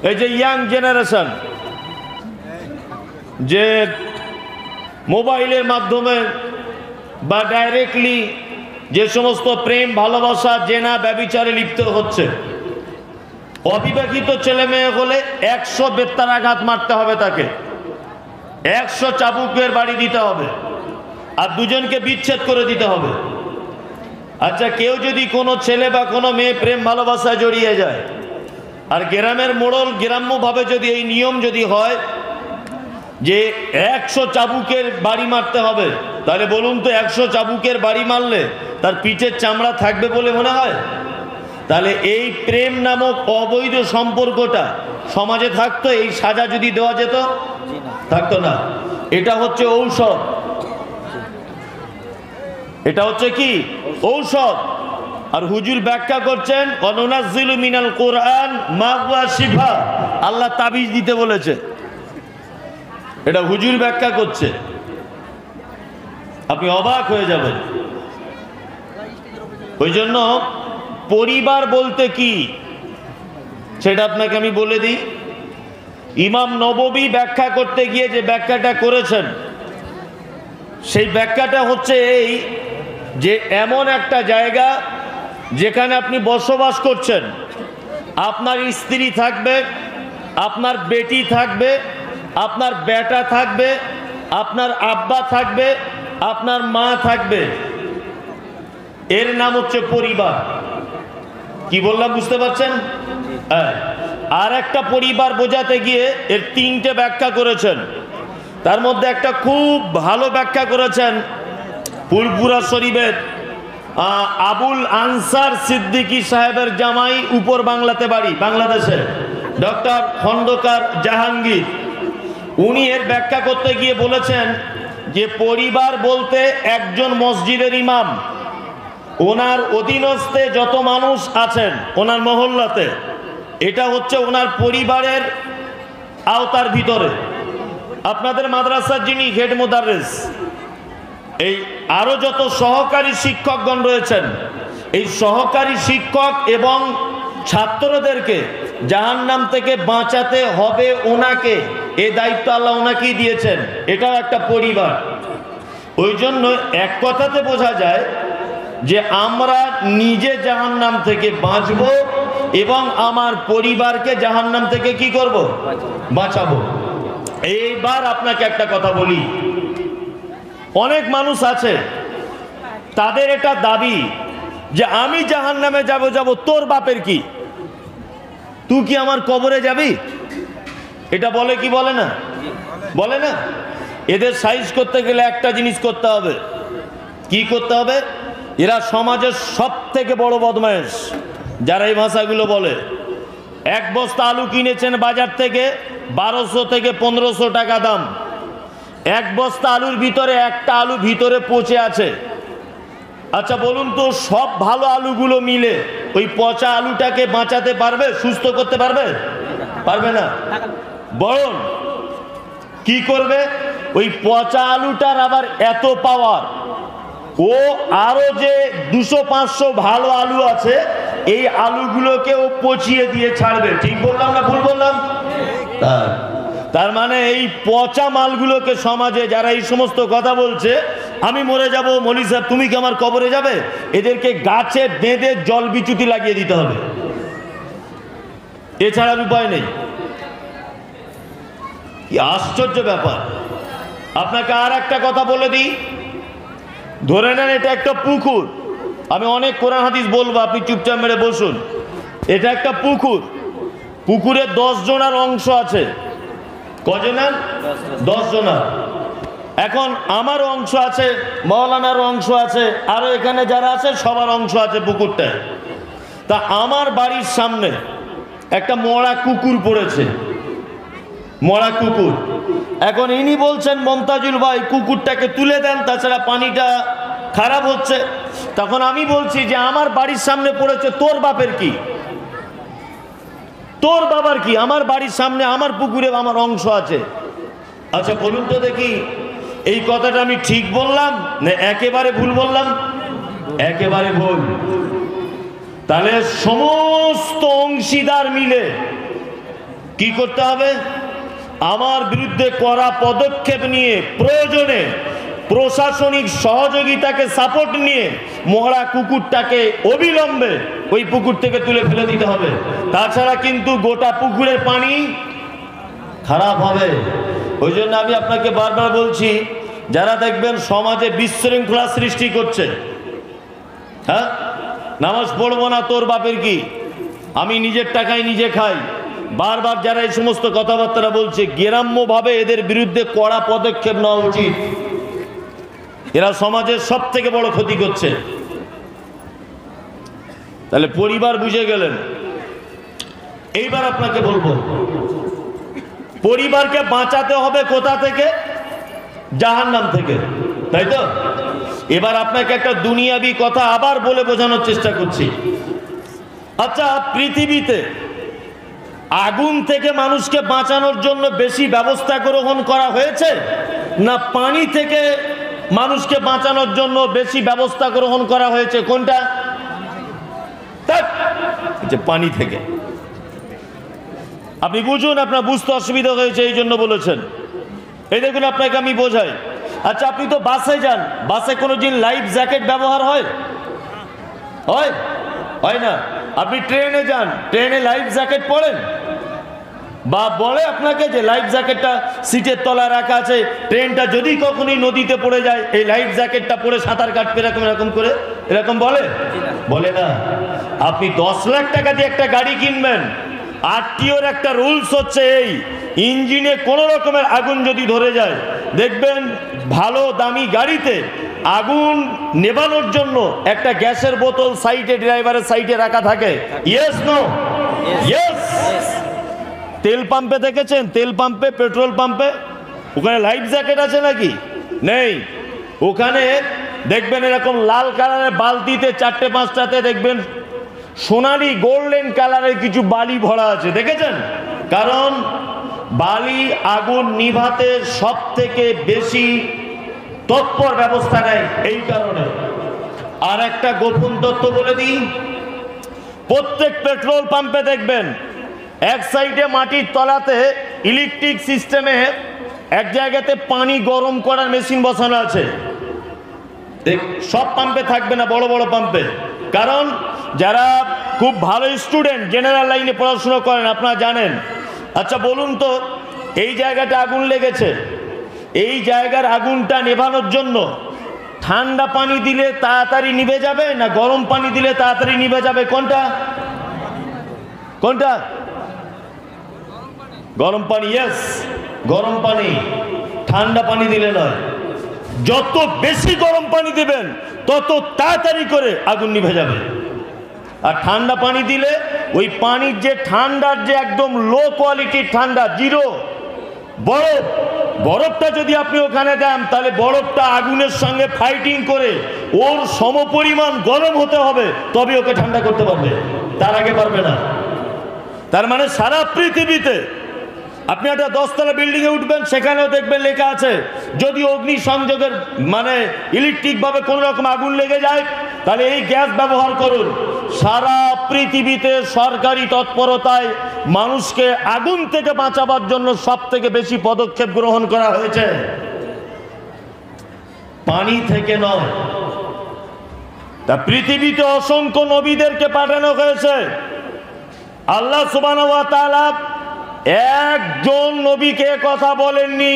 এই যে young generation যে মোবাইলের মাধ্যমে বা ডাইরেক্টলি যে সমস্ত প্রেম ভালোবাসা জেনা ব্যভিচারে লিপ্ত হচ্ছে, অবিবাহিত ছেলে মেয়ে হলে 100 বেত্তারাঘাত মারতে হবে, তাকে 100 চাবুকের বাড়ি দিতে হবে, আর দুজনকে বিচ্ছেদ করে দিতে হবে। আচ্ছা, কেউ যদি কোনো ছেলে বা কোনো মেয়ে প্রেম ভালোবাসায় জড়িয়ে যায়, আর গ্রামের মোড়ল গ্রাম্যভাবে যদি এই নিয়ম যদি হয় যে 100 চাবুকের বাড়ি মারতে হবে, তাহলে বলুন তো 100 চাবুকের বাড়ি মারলে তার পিঠের চামড়া থাকবে বলে মনে হয়? তাহলে এই প্রেম নামক অবৈধ সম্পর্কটা সমাজে থাকতো? এই সাজা যদি দেওয়া যেত? থাকতো না। এটা হচ্ছে ঔষধ, এটা হচ্ছে কি ঔষধ। আর হুজুর ব্যাখ্যা করছেন অনুনাজ্জিলু মিনাল কোরআন মা হুয়া শিফা, আল্লাহ তাবিজ দিতে বলেছে, এটা হুজুর ব্যাখ্যা করছে। আপনি অবাক হয়ে যাবেন। ওই জন্য পরিবার বলতে কি সেটা আপনাকে আমি বলে দিই। ইমাম নববী ব্যাখ্যা করতে গিয়ে যে ব্যাখ্যাটা করেছেন, সেই ব্যাখ্যাটা হচ্ছে এই যে এমন একটা জায়গা যেখানে আপনি বসবাস করছেন, আপনার স্ত্রী থাকবে, আপনার বেটি থাকবে, আপনার বেটা থাকবে, আপনার আব্বা থাকবে, আপনার মা থাকবে, এর নাম হচ্ছে পরিবার। কি বললাম বুঝতে পারছেন? হ্যাঁ। আর একটা পরিবার বোঝাতে গিয়ে এর 3টে ব্যাখ্যা করেছেন। তার মধ্যে একটা খুব ভালো ব্যাখ্যা করেছেন ফুলপুরা শরীফের আবুল আনসার সিদ্দিকী সাহেবের জামাই, উপর বাংলাতে বাড়ি, বাংলাদেশে, ডক্টর খন্দকার জাহাঙ্গীর। উনি এর ব্যাখ্যা করতে গিয়ে বলেছেন যে পরিবার বলতে একজন মসজিদের ইমাম, ওনার অধীনস্থে যত মানুষ আছেন ওনার মহল্লাতে, এটা হচ্ছে ওনার পরিবারের আওতার ভিতরে। আপনাদের মাদ্রাসার যিনি হেড মুদাররিস, এই আরো যত সহকারী শিক্ষকগণ রয়েছেন, এই সহকারী শিক্ষক এবং ছাত্রদেরকে জাহান্নাম থেকে বাঁচাতে হবে ওনাকে, এই দায়িত্ব আল্লাহ ওনাকেই দিয়েছেন। এটাও একটা পরিবার। ওই জন্য এক কথাতে বোঝা যায় যে আমরা নিজে জাহান্নাম থেকে বাঁচবো এবং আমার পরিবারকে জাহান্নাম থেকে কি করব? বাঁচাবো। এইবার আপনাকে একটা কথা বলি, অনেক মানুষ আছে তাদের এটা দাবি যে আমি জাহান্নামে যাব, তোর বাপের কি, তুই কি আমার কবরে যাবি? এটা বলে কি বলে না? বলে না? এদের সাইজ করতে গেলে একটা জিনিস করতে হবে। কি করতে হবে? এরা সমাজের সব থেকে বড় বদমাইশ যারা এই ভাষাগুলো বলে। 1 বস্তা আলু কিনেছেন বাজার থেকে 1200 থেকে 1500 টাকা দাম। 1 বস্তা আলুর ভিতরে একটা আলু ভিতরে পচে আছে। আচ্ছা বলুন তো, সব ভালো আলুগুলো মিলে ওই পচা আলুটাকে বাঁচাতে পারবে, সুস্থ করতে পারবে? পারবে না। বরং কি করবে, ওই পচা আলুটার আবার এত পাওয়ার, ও আরো যে 200-500 ভালো আলু আছে, এই আলুগুলোকে ও পচিয়ে দিয়ে ছাড়বে। ঠিক বললাম না ভুল বললাম? তার মানে এই পচা মালগুলোকে সমাজে যারা এই সমস্ত কথা বলছে, আমি মরে যাব, মৌলী সাহেব তুমি কি আমার কবরে যাবে, এদেরকে গাছে বেঁধে জল বিচুতি লাগিয়ে দিতে হবে, এছাড়ার উপায় নেই। কি আশ্চর্য ব্যাপার। আপনাকে আর একটা কথা বলে দিই, ধরে নেন এটা একটা পুকুর, আমি অনেক কোরআন হাদিস বলবো, আপনি চুপচাপ মেরে বসুন। এটা একটা পুকুর, পুকুরে 10 জনার অংশ আছে। কজনার? 10 জনার। এখন আমারও অংশ আছে, মৌলানারও অংশ আছে, আরো এখানে যারা আছে সবার অংশ আছে পুকুরটায়। তা আমার বাড়ির সামনে একটা মরা কুকুর পড়েছে, মরা কুকুর। এখন ইনি বলছেন মমতাজুল ভাই কুকুরটাকে তুলে দেন, তাছাড়া পানিটা খারাপ হচ্ছে। তখন আমি বলছি যে আমার বাড়ির সামনে পড়েছে, তোর বাপের কি, তোর বাবার কি? আমার বাড়ির সামনে আমার পুকুরে আমার অংশ আছে। আচ্ছা বলুন তো দেখি, এই কথাটা আমি ঠিক বললাম না একেবারে ভুল বললাম? একেবারে ভুল। তাহলে সমস্ত অংশীদার মিলে কি করতে হবে? আমার বিরুদ্ধে কড়া পদক্ষেপ নিয়ে প্রয়োজনে প্রশাসনিক সহযোগিতাকে সাপোর্ট নিয়ে মরা কুকুরটাকে অবিলম্বে ওই পুকুর থেকে তুলে ফেলে দিতে হবে। তাছাড়া কিন্তু গোটা পুকুরের পানি খারাপ হবে। ওই জন্য আমি আপনাকে বারবার বলছি, যারা দেখবেন সমাজে বিশৃঙ্খলা সৃষ্টি করছে, হ্যাঁ, নামাজ পড়বো না তোর বাপের কি, আমি নিজের টাকায় নিজে খাই, বারবার যারা এই সমস্ত কথাবার্তা বলছে, গ্রাম্যভাবে এদের বিরুদ্ধে কড়া পদক্ষেপ নেওয়া উচিত। এরা সমাজের সব থেকে বড় ক্ষতি করছে। তাহলে পরিবার বুঝে গেলেন। এইবার আপনাকে বলবো, পরিবারকে বাঁচাতে হবে কোথা থেকে? জাহান্নাম থেকে, তাই তো? এবার আপনাকে একটা দুনিয়াবি কথা আবার বলে বোঝানোর চেষ্টা করছি। আচ্ছা, পৃথিবীতে আগুন থেকে মানুষকে বাঁচানোর জন্য বেশি ব্যবস্থা গ্রহণ করা হয়েছে, না পানি থেকে মানুষকে বাঁচানোর জন্য বেশি ব্যবস্থা গ্রহণ করা হয়েছে? কোনটা? পানি থেকে। আপনি বুঝুন, আপনার বুঝতে অসুবিধা হয়েছে এই জন্য বলেছেন। এই দেখুন, আপনাকে আমি বোঝাই। আচ্ছা, আপনি তো বাসে যান, বাসে কোনোদিন লাইফ জ্যাকেট ব্যবহার হয়? হয় না। আপনি ট্রেনে যান, ট্রেনে লাইফ জ্যাকেট পরেন? বা বলে আপনাকে যে লাইফ জ্যাকেটটা সিটের তলায় রাখা আছে, ট্রেনটা যদি কখনোই নদীতে পড়ে যায় এই লাইফ জ্যাকেটটা পরে সাঁতার কাটবে, এরকম এরকম করে, এরকম বলে না। আপনি 10 লাখ টাকা দিয়ে একটা গাড়ি কিনবেন, আরটিওর একটা রুলস হচ্ছে এই, ইঞ্জিনে কোনো রকমের আগুন যদি ধরে যায়, দেখবেন ভালো দামি গাড়িতে আগুন নেভানোর জন্য একটা গ্যাসের বোতল সাইডে, ড্রাইভারের সাইডে রাখা থাকে। Yes, no? ইয়েস। তেল পাম্পে দেখেছেন? তেল পাম্পে, পেট্রোল পাম্পে ওখানে লাইফ জ্যাকেট আছে নাকি? নেই। ওখানে দেখবেন এরকম লাল কালারের বালতিতে 4টে-5টাতে দেখবেন সোনালি গোল্ডেন কালারের কিছু বালি ভরা আছে, দেখেছেন? কারণ বালি আগুন নিভাতে সব থেকে বেশি তৎপর ব্যবস্থা নেয় এই কারণে। আর একটা গোপন তথ্য বলে দিই, প্রত্যেক পেট্রোল পাম্পে দেখবেন এক সাইডে মাটির তলাতে ইলেকট্রিক সিস্টেমে এক জায়গাতে পানি গরম করার মেশিন বসানো আছে। সব পাম্পে থাকবে না, বড় বড় পাম্পে। কারণ যারা খুব ভালো স্টুডেন্ট, জেনারেল লাইনে পড়াশোনা করেন, আপনারা জানেন। আচ্ছা বলুন তো, এই জায়গাটা আগুন লেগেছে, এই জায়গার আগুনটা নেভানোর জন্য ঠান্ডা পানি দিলে তাড়াতাড়ি নিভে যাবে, না গরম পানি দিলে তাড়াতাড়ি নিভে যাবে? কোনটা? গরম পানি। ইয়েস, গরম পানি। ঠান্ডা পানি দিলে নয়। যত বেশি গরম পানি দিবেন তত তাড়াতাড়ি করে আগুন নিভে যাবে। আর ঠান্ডা পানি দিলে ওই পানির যে ঠান্ডার যে একদম লো কোয়ালিটির ঠান্ডা, জিরো বরফটা যদি আপনি ওখানে দেন, তাহলে বরফটা আগুনের সঙ্গে ফাইটিং করে ওর সমপরিমাণ গরম হতে হবে, তবে ওকে ঠান্ডা করতে পারবে, তার আগে পারবে না। তার মানে সারা পৃথিবীতে আপনি একটা 10তলা বিল্ডিং এ উঠবেন, সেখানেও দেখবেন লেখা আছে, যদি অগ্নি সংযোগের মানে ইলেকট্রিক ভাবে কোন রকম আগুন লেগে যায় তাহলে এই গ্যাস ব্যবহার করুন। সারা পৃথিবীতে সরকারি তৎপরতায় মানুষকে আগুন থেকে বাঁচাবার জন্য সব থেকে বেশি পদক্ষেপ গ্রহণ করা হয়েছে, পানি থেকে নয়। তা পৃথিবীতে অসংখ্য নবীদেরকে পাঠানো হয়েছে। আল্লাহ সুবহানাহু ওয়া তাআলা একজন নবীকে কথা বলেননি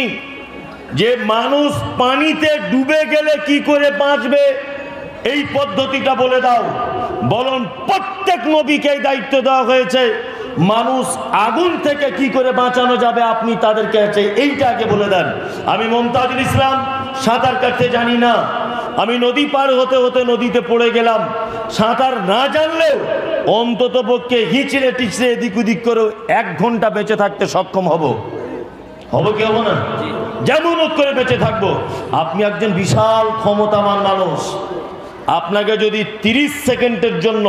যে মানুষ পানিতে ডুবে গেলে কি করে বাঁচবে, এই পদ্ধতিটা বলে দাও। বলুন, প্রত্যেক নবীকে দায়িত্ব দেওয়া হয়েছে মানুষ আগুন থেকে কি করে বাঁচানো যাবে, আপনি তাদেরকে এইটা আগে বলে দেন। আমি মুমতাজুল ইসলাম সাঁতার কাটতে জানি না, আমি নদী পার হতে হতে নদীতে পড়ে গেলাম, সাঁতার না জানলেও অন্তত পক্ষে হিচড়ে টিচড়ে এদিক ওদিক করে 1 ঘন্টা বেঁচে থাকতে সক্ষম হব কি হবো না? যেমন করে বেঁচে থাকবো। আপনি একজন বিশাল ক্ষমতাবান মানুষ, আপনাকে যদি 30 সেকেন্ডের জন্য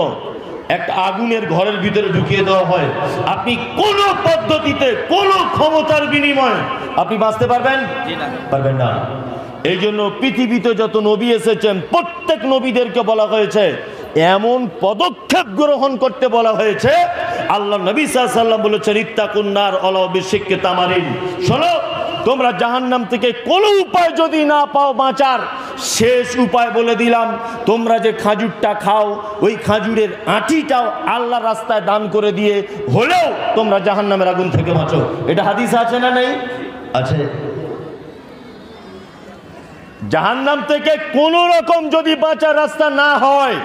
একটা আগুনের ঘরের ভিতরে ঢুকিয়ে দেওয়া হয়, আপনি কোন পদ্ধতিতে কোন ক্ষমতার বিনিময়ে আপনি বাঁচতে পারবেন? পারবেন না। এই জন্য পৃথিবীতে যত নবী এসেছেন প্রত্যেক নবীদেরকে বলা হয়েছে এমন পদক্ষেপ গ্রহণ করতে বলা হয়েছে। আল্লাহ নবী সাল্লাল্লাহু আলাইহি ওয়াসাল্লাম বলেছেন, ইত্তাকুন নার ওয়ালাউ বিশিক্কি তামারিন। শোনো, তোমরা জাহান্নাম থেকে কোনো উপায় যদি না পাও বাঁচার, শেষ উপায় বলে দিলাম, তোমরা যে খাজুরটা খাও ওই খাজুরের আঁটিটাও আল্লাহর রাস্তায় দান করে দিয়ে হলেও তোমরা জাহান্নামের আগুন থেকে বাঁচো। এটা হাদিস আছে না নেই? আছে। জাহান্নাম থেকে কোনো রকম যদি বাঁচার রাস্তা না হয়,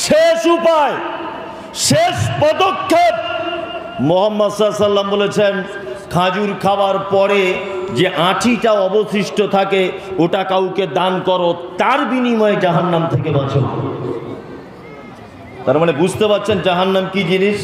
শেষ উপায়, শেষ পদক্ষেপ, মুহাম্মদ সাল্লাল্লাহু আলাইহি ওয়াসাল্লাম বলেছেন, খাজুর খাওয়ার পরে যে আঁটিটা অবশিষ্ট থাকে ওটা কাউকে দান করো, তার বিনিময়ে জাহান্নাম থেকে বাঁচো। তার মানে বুঝতে পারছেন জাহান্নাম কি জিনিস।